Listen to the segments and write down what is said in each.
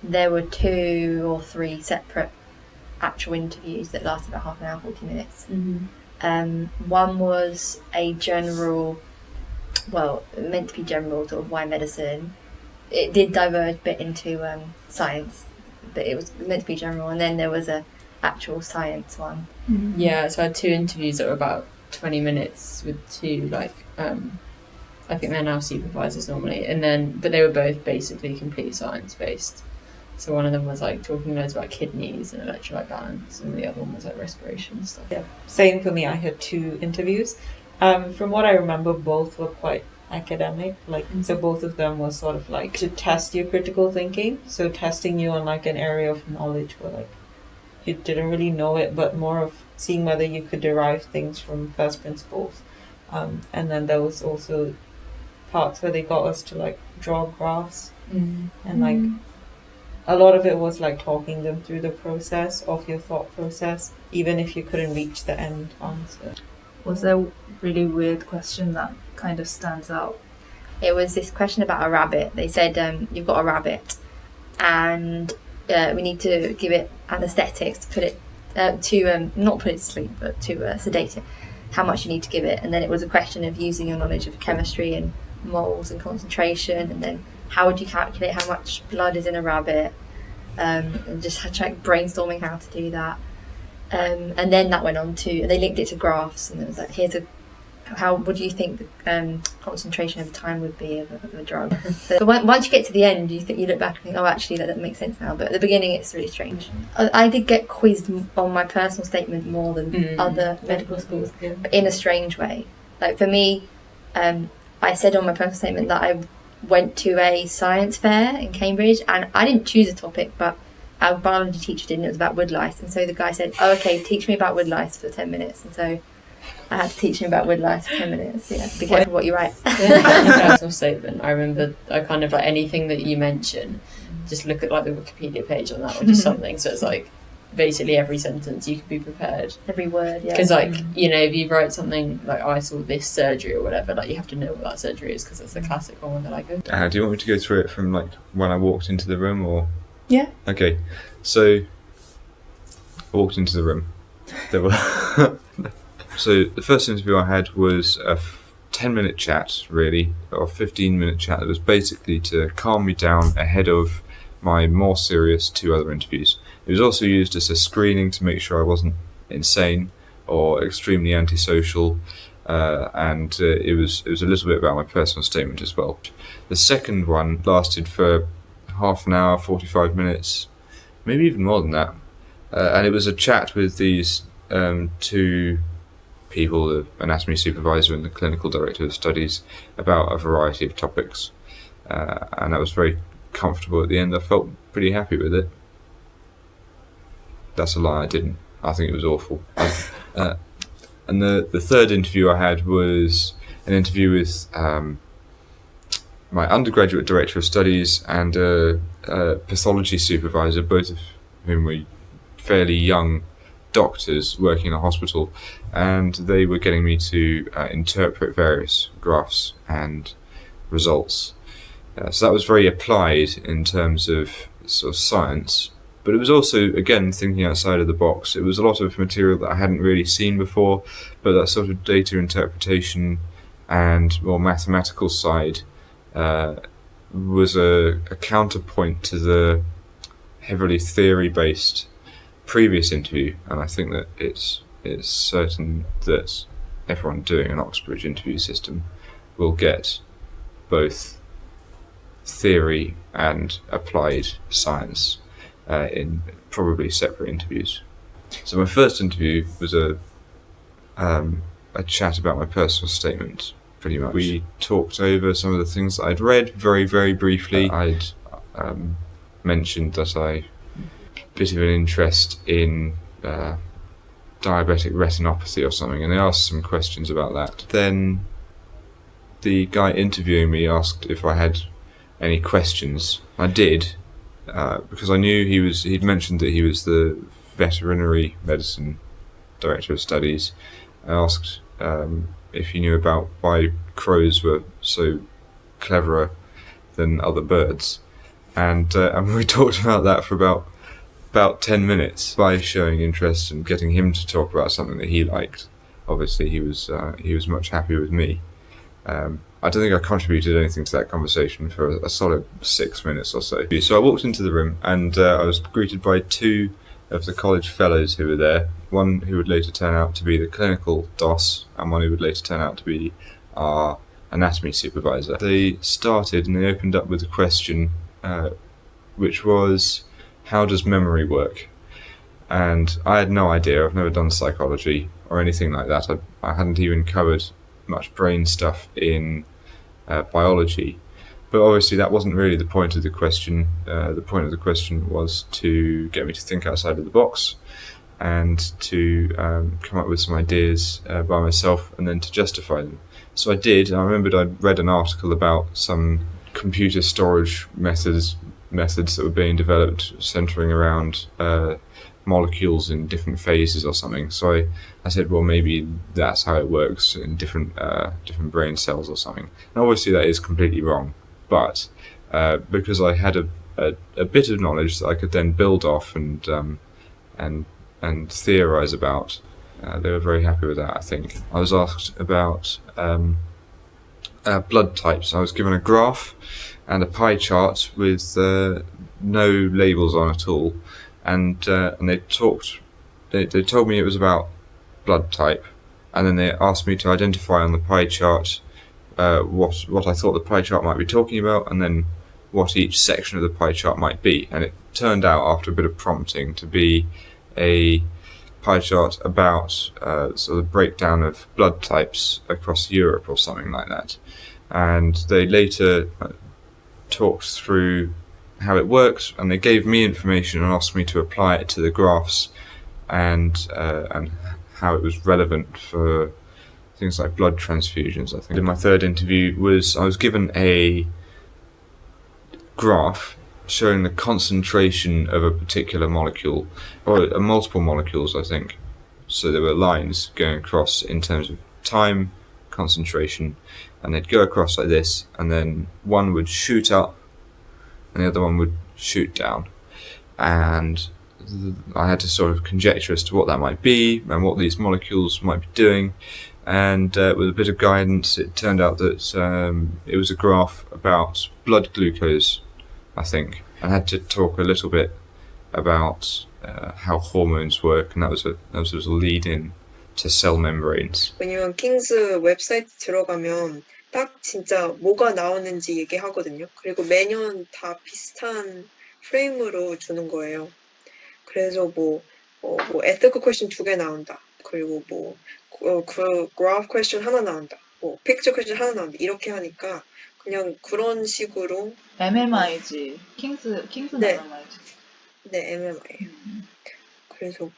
there were 2 or 3 separate actual interviews that lasted about half an hour, 40 minutes. One was a general, meant to be general, sort of why medicine. It did diverge a bit into science, but it was meant to be general. And then there was a actual science one. Yeah, so I had 2 interviews that were about 20 minutes with 2 I think they're now supervisors normally, but they were both basically completely science based. So one of them was talking loads about kidneys and electrolyte balance, and the other one was respiration and stuff. Yeah, same for me. I had 2 interviews. From what I remember, both were quite academic. So both of them were sort of to test your critical thinking. So testing you on an area of knowledge where you didn't really know it, but more of seeing whether you could derive things from first principles. And then there was also parts where they got us to draw graphs and a lot of it was talking them through the process of your thought process, even if you couldn't reach the end answer. Was there a really weird question that kind of stands out? It was this question about a rabbit. They said, you've got a rabbit and we need to give it anaesthetics to put it not put it to sleep, but to sedate it. How much you need to give it. And then it was a question of using your knowledge of chemistry and moles and concentration, and then how would you calculate how much blood is in a rabbit, and just had to brainstorming how to do that. And then that went on to, they linked it to graphs, and it was what do you think the concentration over time would be of a drug? So once you get to the end, you look back and think, oh, actually that makes sense now. But at the beginning, it's really strange. I did get quizzed on my personal statement more than other medical schools, but in a strange way. For me, I said on my personal statement that I went to a science fair in Cambridge, and I didn't choose a topic, but our biology teacher did, and it was about woodlice. And so the guy said, oh, okay, teach me about woodlice for 10 minutes. And so I had to teach him about woodlice for 10 minutes. Yeah, be careful what you write. Personal statement. I remember I kind of anything that you mention, just look at the Wikipedia page on that, or just something. So it's basically every sentence you can be prepared. Every word, yeah. Because if you write something I saw this surgery or whatever, you have to know what that surgery is, because it's the classic one where they're do you want me to go through it from when I walked into the room, or? Yeah. Okay, so I walked into the room. There were so the first interview I had was a 10-minute chat, really, or 15-minute chat. That was basically to calm me down ahead of my more serious 2 other interviews. It was also used as a screening to make sure I wasn't insane or extremely antisocial, and it was a little bit about my personal statement as well. The second one lasted for half an hour, 45 minutes, maybe even more than that, and it was a chat with these 2 people, the anatomy supervisor and the clinical director of studies, about a variety of topics, and I was very comfortable at the end. I felt pretty happy with it. That's a lie, I didn't. I think it was awful. And the third interview I had was an interview with my undergraduate director of studies and a pathology supervisor, both of whom were fairly young doctors working in a hospital, and they were getting me to interpret various graphs and results. So that was very applied in terms of sort of science, but it was also, again, thinking outside of the box. It was a lot of material that I hadn't really seen before, but that sort of data interpretation and more mathematical side was a counterpoint to the heavily theory-based previous interview, and I think that it's certain that everyone doing an Oxbridge interview system will get both theory and applied science in probably separate interviews. So my first interview was a chat about my personal statement, pretty much. We talked over some of the things that I'd read very, very briefly. I'd mentioned that I bit of an interest in diabetic retinopathy or something, and they asked some questions about that. Then the guy interviewing me asked if I had any questions. I did, because I knew he'd mentioned that he was the veterinary medicine director of studies. I asked if he knew about why crows were so cleverer than other birds, and we talked about that for about 10 minutes by showing interest and getting him to talk about something that he liked. Obviously, he was much happier with me. I don't think I contributed anything to that conversation for a solid 6 minutes or so. So I walked into the room and I was greeted by two of the college fellows who were there, one who would later turn out to be the clinical DOS and one who would later turn out to be our anatomy supervisor. They started and they opened up with a question which was, how does memory work? And I had no idea. I've never done psychology or anything like that. I hadn't even covered much brain stuff in biology, but obviously that wasn't really the point of the question. The point of the question was to get me to think outside of the box and to come up with some ideas by myself and then to justify them. So I did. I remembered I'd read an article about some computer storage methods that were being developed centering around molecules in different phases or something. So I said, well, maybe that's how it works in different brain cells or something. And obviously that is completely wrong, but because I had a bit of knowledge that I could then build off and theorize about, they were very happy with that, I think. I was asked about blood types. I was given a graph and a pie chart with no labels on at all. And they told me it was about blood type, and then they asked me to identify on the pie chart what I thought the pie chart might be talking about, and then what each section of the pie chart might be. And it turned out, after a bit of prompting, to be a pie chart about sort of the breakdown of blood types across Europe or something like that. And they later talked through how it works, and they gave me information and asked me to apply it to the graphs and how it was relevant for things like blood transfusions, I think. In my third interview I was given a graph showing the concentration of a particular molecule, or multiple molecules, I think. So there were lines going across in terms of time, concentration, and they'd go across like this, and then one would shoot up and the other one would shoot down. And I had to sort of conjecture as to what that might be and what these molecules might be doing. And with a bit of guidance, it turned out that it was a graph about blood glucose, I think. I had to talk a little bit about how hormones work, and that was a lead-in to cell membranes. 왜냐면 킹스 웹사이트 들어가면 딱 진짜 뭐가 나오는지 얘기하거든요. 그리고 매년 다 비슷한 프레임으로 주는 거예요. 그래서 뭐 ethical question 2개 나온다. 그리고 그 graph question 하나 나온다. picture question 하나 나온다. 이렇게 하니까 그냥 그런 식으로. MMI지. 킹스 네. MMI지. 네, MMI예요. 그래서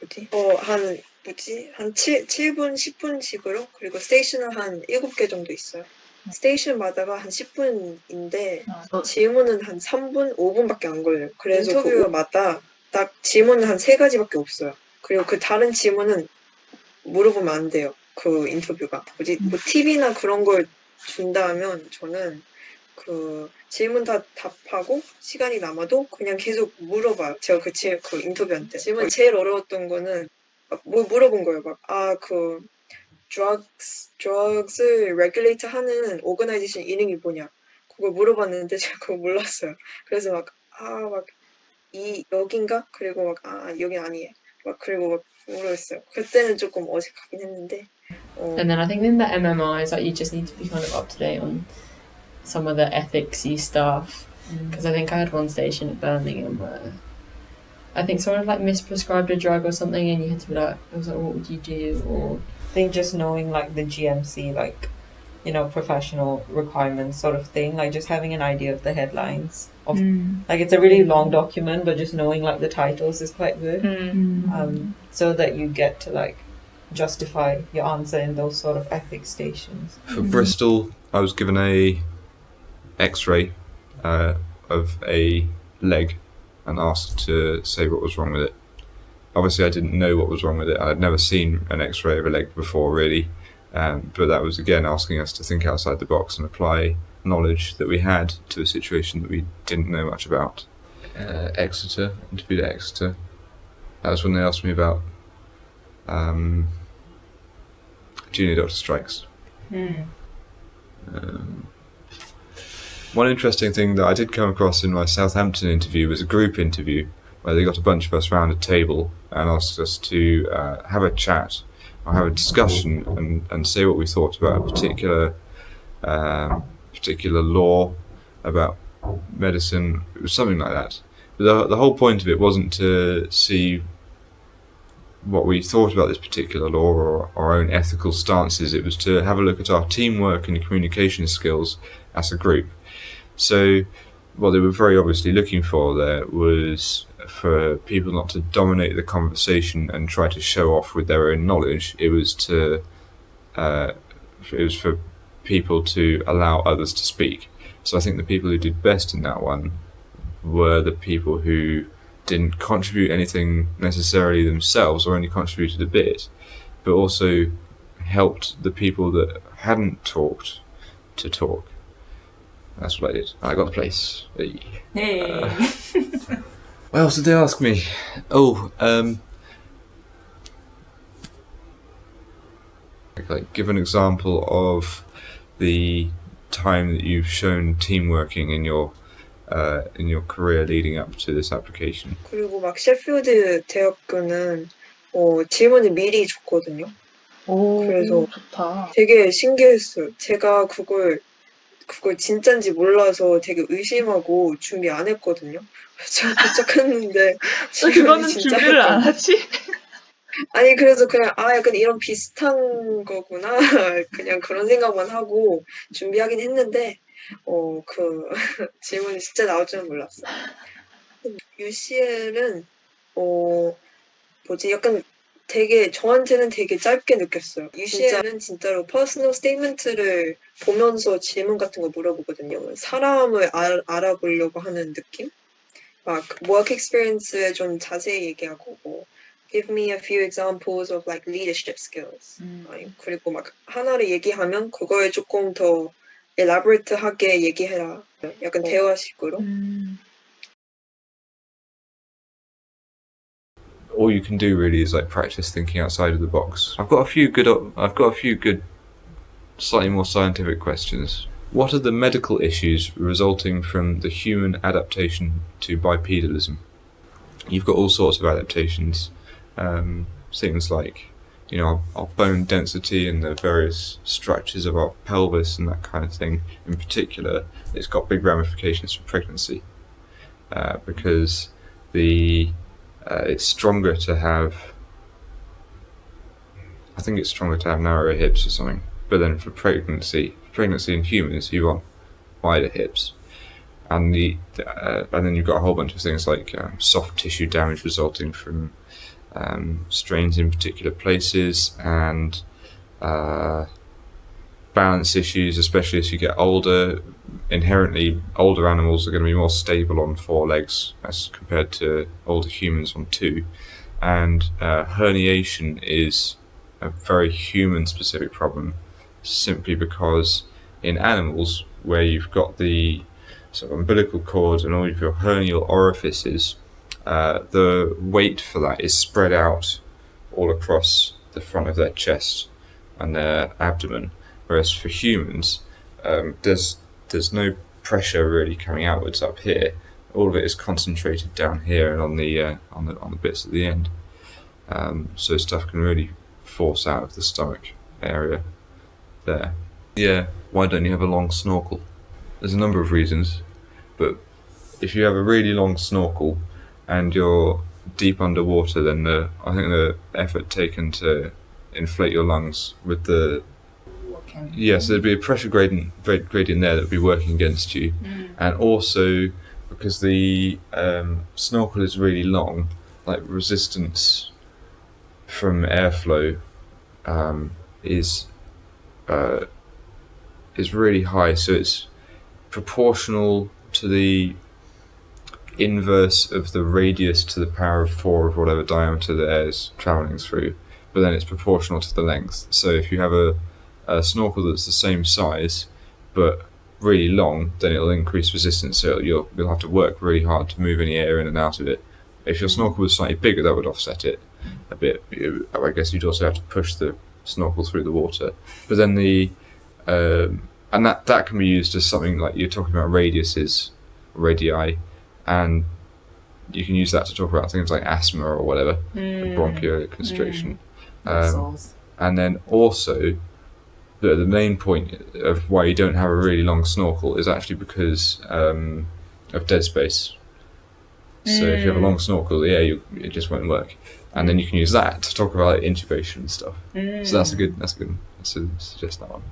한 7분, 10분씩으로, 그리고 스테이션은 한 7개 정도 있어요. 스테이션마다가 한 10분인데 질문은 한 3분, 5분밖에 안 걸려요. 그래서 인터뷰마다 딱 질문은 한 3가지밖에 없어요. 그리고 그 다른 질문은 물어보면 안 돼요. 그 인터뷰가. 뭐 팁이나 그런 걸 준다면 저는 그 질문 다 답하고 시간이 남아도 그냥 계속 물어봐요. 제가 그 인터뷰한테. 질문 제일 어려웠던 거는 뭐 물어본 거예요. drugs를 regulate 하는 organization 이름이 뭐냐. 그걸 물어봤는데 제가 그거 몰랐어요. 그래서 여긴가? 그리고 여긴 아니에요. 그리고 모르겠어요. 그때는 조금 어색하긴 했는데. And then I think in the MMIs, you just need to be kind of up to date on some of the ethicsy stuff. Because I think I had one station at Birmingham where I think someone misprescribed a drug or something, and you had to be like, I was like, what would you do? Or I think just knowing the GMC, professional requirements sort of thing, just having an idea of the headlines of it's a really long document, but just knowing the titles is quite good. So that you get to justify your answer in those sort of ethics stations. For Bristol, I was given a X-ray of a leg and asked to say what was wrong with it. Obviously, I didn't know what was wrong with it. I'd never seen an X-ray of a leg before, really. But that was, again, asking us to think outside the box and apply knowledge that we had to a situation that we didn't know much about. Exeter, interviewed at Exeter. That was when they asked me about junior doctor strikes. One interesting thing that I did come across in my Southampton interview was a group interview where they got a bunch of us round a table and asked us to have a chat or have a discussion and say what we thought about a particular law about medicine. It was something like that. But the whole point of it wasn't to see what we thought about this particular law or our own ethical stances. It was to have a look at our teamwork and communication skills as a group. So what they were very obviously looking for there was for people not to dominate the conversation and try to show off with their own knowledge. It was for people to allow others to speak. So I think the people who did best in that one were the people who didn't contribute anything necessarily themselves or only contributed a bit, but also helped the people that hadn't talked to talk. That's what I did. I got the place. Hey. What else did they ask me? Like give an example of the time that you've shown team working in your career leading up to this application. 그리고 막 셰필드 대학교는 질문을 미리 줬거든요. 오, 그래서 좋다. 되게 신기했어요. 제가 그걸 진짠지 몰라서 되게 의심하고 준비 안 했거든요. 제가 도착했는데 그거는 진짜 준비를 안 했거든요. 하지? 아니 그래서 그냥 약간 이런 비슷한 거구나 그냥 그런 생각만 하고 준비하긴 했는데 그 질문이 진짜 나올 줄은 몰랐어요. UCL은 약간 되게 저한테는 되게 짧게 느꼈어요. UCL은 진짜로 퍼스널 스테이트먼트를 보면서 질문 같은 거 물어보거든요. 사람을 알아보려고 하는 느낌? 막 work experience에 좀 자세히 얘기하고 give me a few examples of like leadership skills. 그리고 막 하나를 얘기하면 그거에 조금 더 elaborate하게 얘기해라. 약간 대화식으로. All you can do really is like practice thinking outside of the box. I've got a few good, slightly more scientific questions. What are the medical issues resulting from the human adaptation to bipedalism? You've got all sorts of adaptations. Things like, our bone density and the various structures of our pelvis and that kind of thing. In particular, it's got big ramifications for pregnancy because it's stronger to have. I think it's stronger to have narrower hips or something. But then for pregnancy in humans, you want wider hips, and then you've got a whole bunch of things like soft tissue damage resulting from strains in particular places, and balance issues, especially as you get older. Inherently, older animals are going to be more stable on 4 legs as compared to older humans on 2. And herniation is a very human-specific problem, simply because in animals, where you've got the sort of umbilical cord and all of your hernial orifices, the weight for that is spread out all across the front of their chest and their abdomen, whereas for humans, there's no pressure really coming outwards up here. All of it is concentrated down here and on the bits at the end. So stuff can really force out of the stomach area there. Yeah, why don't you have a long snorkel? There's a number of reasons, but if you have a really long snorkel and you're deep underwater, then I think the effort taken to inflate your lungs with the so there'd be a pressure gradient there that would be working against you, and also because the snorkel is really long, like resistance from airflow is really high, so it's proportional to the inverse of the radius to the power of 4 of whatever diameter the air is travelling through, but then it's proportional to the length. So if you have a snorkel that's the same size but really long, then it'll increase resistance, so you'll have to work really hard to move any air in and out of it. If your snorkel was slightly bigger, that would offset it a bit. I guess you'd also have to push the snorkel through the water. But then and that can be used as something like you're talking about radiuses, radii, and you can use that to talk about things like asthma or whatever, bronchial constriction. And then also, the main point of why you don't have a really long snorkel is actually because of dead space. So if you have a long snorkel, it just won't work. And then you can use that to talk about like, intubation and stuff. So that's a good. Let's suggest that one.